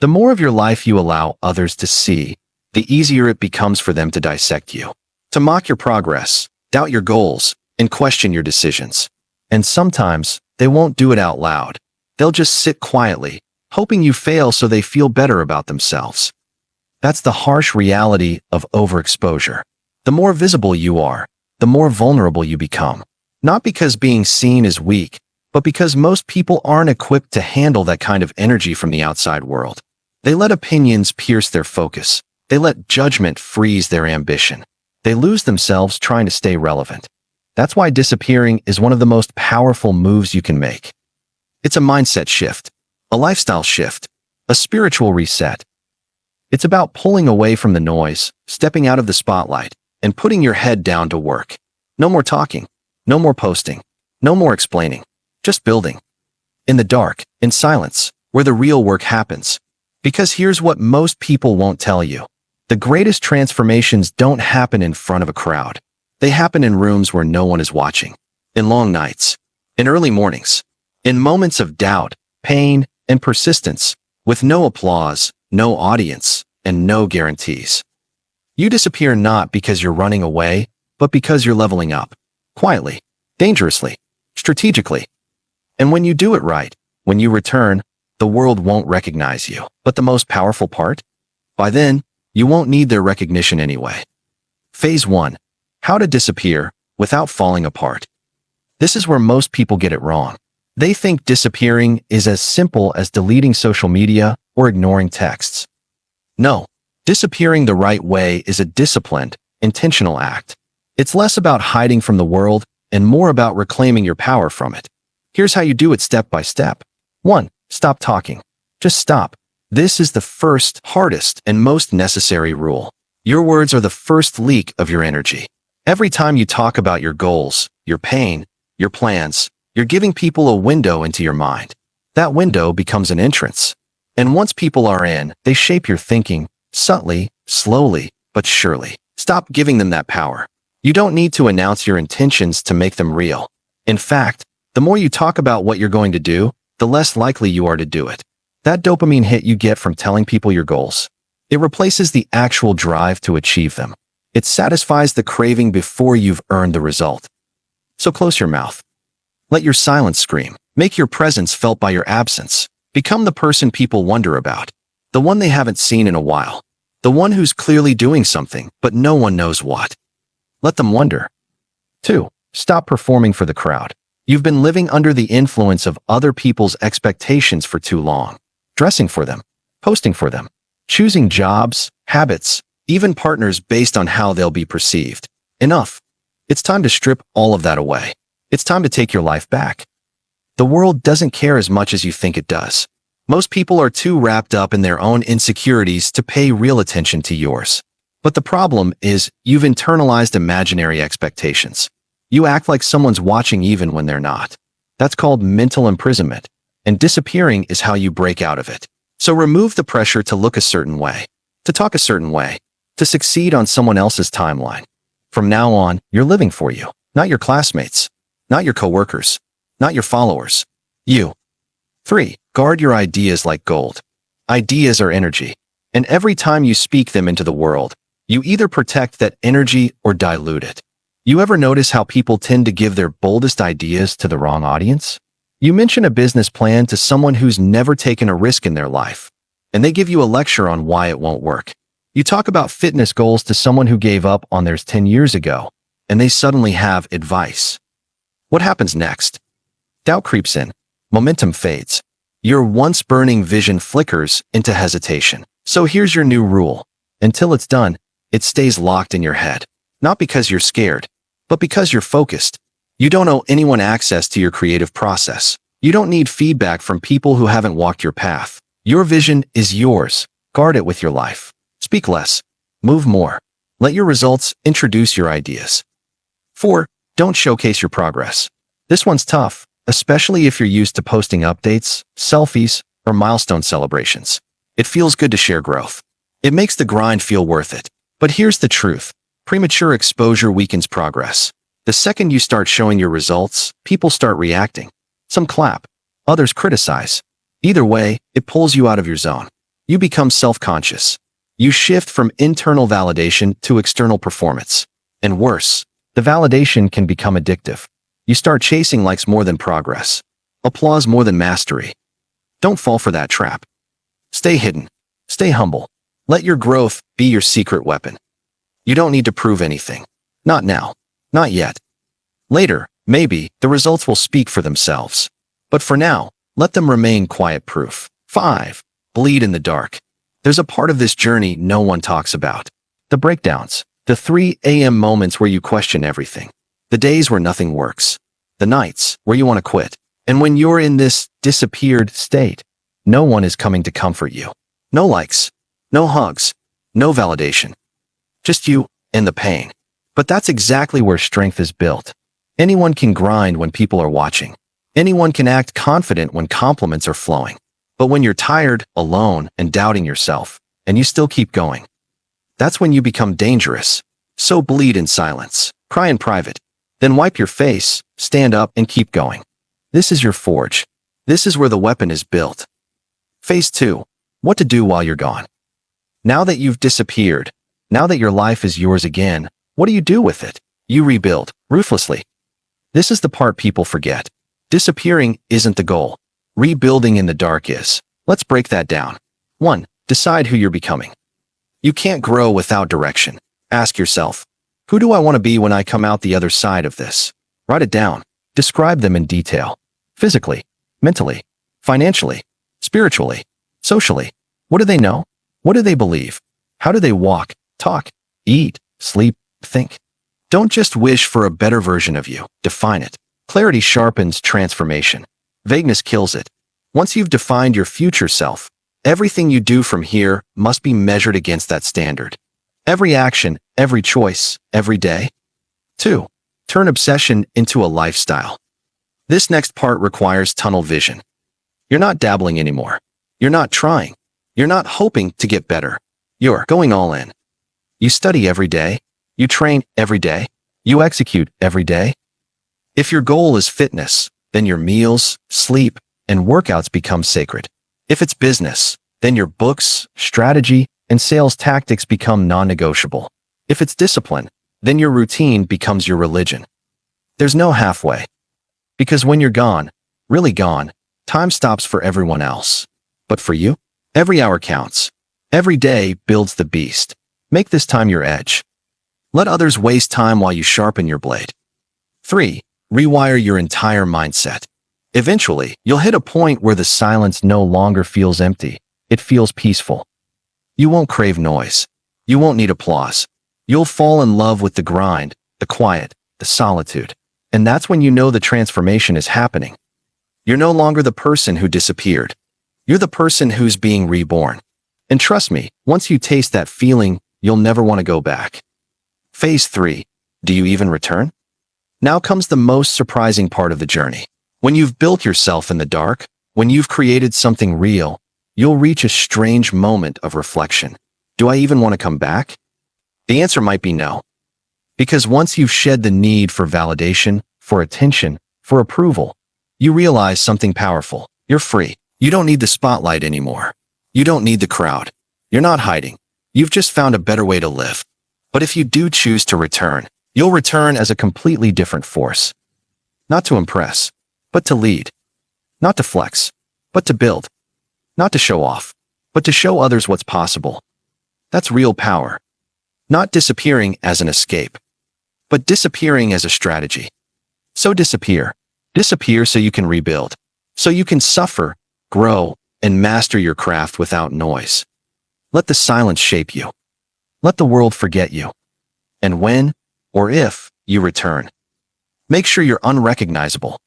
The more of your life you allow others to see, the easier it becomes for them to dissect you, to mock your progress, doubt your goals, and question your decisions. And sometimes, they won't do it out loud. They'll just sit quietly, hoping you fail so they feel better about themselves. That's the harsh reality of overexposure. The more visible you are, the more vulnerable you become. Not because being seen is weak, but because most people aren't equipped to handle that kind of energy from the outside world. They let opinions pierce their focus. They let judgment freeze their ambition. They lose themselves trying to stay relevant. That's why disappearing is one of the most powerful moves you can make. It's a mindset shift, a lifestyle shift, a spiritual reset. It's about pulling away from the noise, stepping out of the spotlight, and putting your head down to work. No more talking, no more posting, no more explaining, just building. In the dark, in silence, where the real work happens. Because here's what most people won't tell you. The greatest transformations don't happen in front of a crowd. They happen in rooms where no one is watching, in long nights, in early mornings, in moments of doubt, pain, and persistence, with no applause, no audience, and no guarantees. You disappear not because you're running away, but because you're leveling up, quietly, dangerously, strategically. And when you do it right, when you return, the world won't recognize you. But the most powerful part? By then, you won't need their recognition anyway. Phase 1. How to disappear without falling apart. This is where most people get it wrong. They think disappearing is as simple as deleting social media or ignoring texts. No, disappearing the right way is a disciplined, intentional act. It's less about hiding from the world and more about reclaiming your power from it. Here's how you do it step by step. 1. Stop talking. Just stop. This is the first, hardest, and most necessary rule. Your words are the first leak of your energy. Every time you talk about your goals, your pain, your plans, you're giving people a window into your mind. That window becomes an entrance. And once people are in, they shape your thinking, subtly, slowly, but surely. Stop giving them that power. You don't need to announce your intentions to make them real. In fact, the more you talk about what you're going to do, the less likely you are to do it. That dopamine hit you get from telling people your goals, it replaces the actual drive to achieve them. It satisfies the craving before you've earned the result. So close your mouth. Let your silence scream. Make your presence felt by your absence. Become the person people wonder about. The one they haven't seen in a while. The one who's clearly doing something, but no one knows what. Let them wonder. 2. Stop performing for the crowd. You've been living under the influence of other people's expectations for too long. Dressing for them, posting for them, choosing jobs, habits, even partners based on how they'll be perceived. Enough. It's time to strip all of that away. It's time to take your life back. The world doesn't care as much as you think it does. Most people are too wrapped up in their own insecurities to pay real attention to yours. But the problem is, you've internalized imaginary expectations. You act like someone's watching even when they're not. That's called mental imprisonment, and disappearing is how you break out of it. So remove the pressure to look a certain way, to talk a certain way, to succeed on someone else's timeline. From now on, you're living for you, not your classmates, not your coworkers, not your followers. You. 3. Guard your ideas like gold. Ideas are energy, and every time you speak them into the world, you either protect that energy or dilute it. You ever notice how people tend to give their boldest ideas to the wrong audience? You mention a business plan to someone who's never taken a risk in their life, and they give you a lecture on why it won't work. You talk about fitness goals to someone who gave up on theirs 10 years ago, and they suddenly have advice. What happens next? Doubt creeps in. Momentum fades. Your once burning vision flickers into hesitation. So here's your new rule. Until it's done, it stays locked in your head. Not because you're scared, but because you're focused. You don't owe anyone access to your creative process. You don't need feedback from people who haven't walked your path. Your vision is yours. Guard it with your life. Speak less. Move more. Let your results introduce your ideas. 4. Don't showcase your progress. This one's tough, especially if you're used to posting updates, selfies, or milestone celebrations. It feels good to share growth. It makes the grind feel worth it. But here's the truth. Premature exposure weakens progress. The second you start showing your results, people start reacting. Some clap, others criticize. Either way, it pulls you out of your zone. You become self-conscious. You shift from internal validation to external performance. And worse, the validation can become addictive. You start chasing likes more than progress, applause more than mastery. Don't fall for that trap. Stay hidden. Stay humble. Let your growth be your secret weapon. You don't need to prove anything. Not now. Not yet. Later, maybe, the results will speak for themselves. But for now, let them remain quiet proof. 5. Bleed in the dark. There's a part of this journey no one talks about. The breakdowns. The 3 a.m. moments where you question everything. The days where nothing works. The nights where you want to quit. And when you're in this disappeared state, no one is coming to comfort you. No likes. No hugs. No validation. Just you and the pain. But that's exactly where strength is built. Anyone can grind when people are watching. Anyone can act confident when compliments are flowing. But when you're tired, alone, and doubting yourself, and you still keep going, that's when you become dangerous. So bleed in silence. Cry in private. Then wipe your face, stand up, and keep going. This is your forge. This is where the weapon is built. Phase 2. What to do while you're gone. Now that you've disappeared, now that your life is yours again, what do you do with it? You rebuild, ruthlessly. This is the part people forget. Disappearing isn't the goal. Rebuilding in the dark is. Let's break that down. 1. Decide who you're becoming. You can't grow without direction. Ask yourself, who do I want to be when I come out the other side of this? Write it down. Describe them in detail. Physically, mentally, financially, spiritually, socially. What do they know? What do they believe? How do they walk, talk, eat, sleep, think? Don't just wish for a better version of you. Define it. Clarity sharpens transformation. Vagueness kills it. Once you've defined your future self, everything you do from here must be measured against that standard. Every action, every choice, every day. 2. Turn obsession into a lifestyle. This next part requires tunnel vision. You're not dabbling anymore. You're not trying. You're not hoping to get better. You're going all in. You study every day. You train every day. You execute every day. If your goal is fitness, then your meals, sleep, and workouts become sacred. If it's business, then your books, strategy, and sales tactics become non-negotiable. If it's discipline, then your routine becomes your religion. There's no halfway. Because when you're gone, really gone, time stops for everyone else. But for you, every hour counts. Every day builds the beast. Make this time your edge. Let others waste time while you sharpen your blade. 3. Rewire your entire mindset. Eventually, you'll hit a point where the silence no longer feels empty. It feels peaceful. You won't crave noise. You won't need applause. You'll fall in love with the grind, the quiet, the solitude. And that's when you know the transformation is happening. You're no longer the person who disappeared. You're the person who's being reborn. And trust me, once you taste that feeling, you'll never want to go back. Phase 3. Do you even return? Now comes the most surprising part of the journey. When you've built yourself in the dark, when you've created something real, you'll reach a strange moment of reflection. Do I even want to come back? The answer might be no. Because once you've shed the need for validation, for attention, for approval, you realize something powerful. You're free. You don't need the spotlight anymore. You don't need the crowd. You're not hiding. You've just found a better way to live. But if you do choose to return, you'll return as a completely different force. Not to impress, but to lead. Not to flex, but to build. Not to show off, but to show others what's possible. That's real power. Not disappearing as an escape, but disappearing as a strategy. So disappear. Disappear so you can rebuild. So you can suffer, grow, and master your craft without noise. Let the silence shape you. Let the world forget you. And when, or if, you return, make sure you're unrecognizable.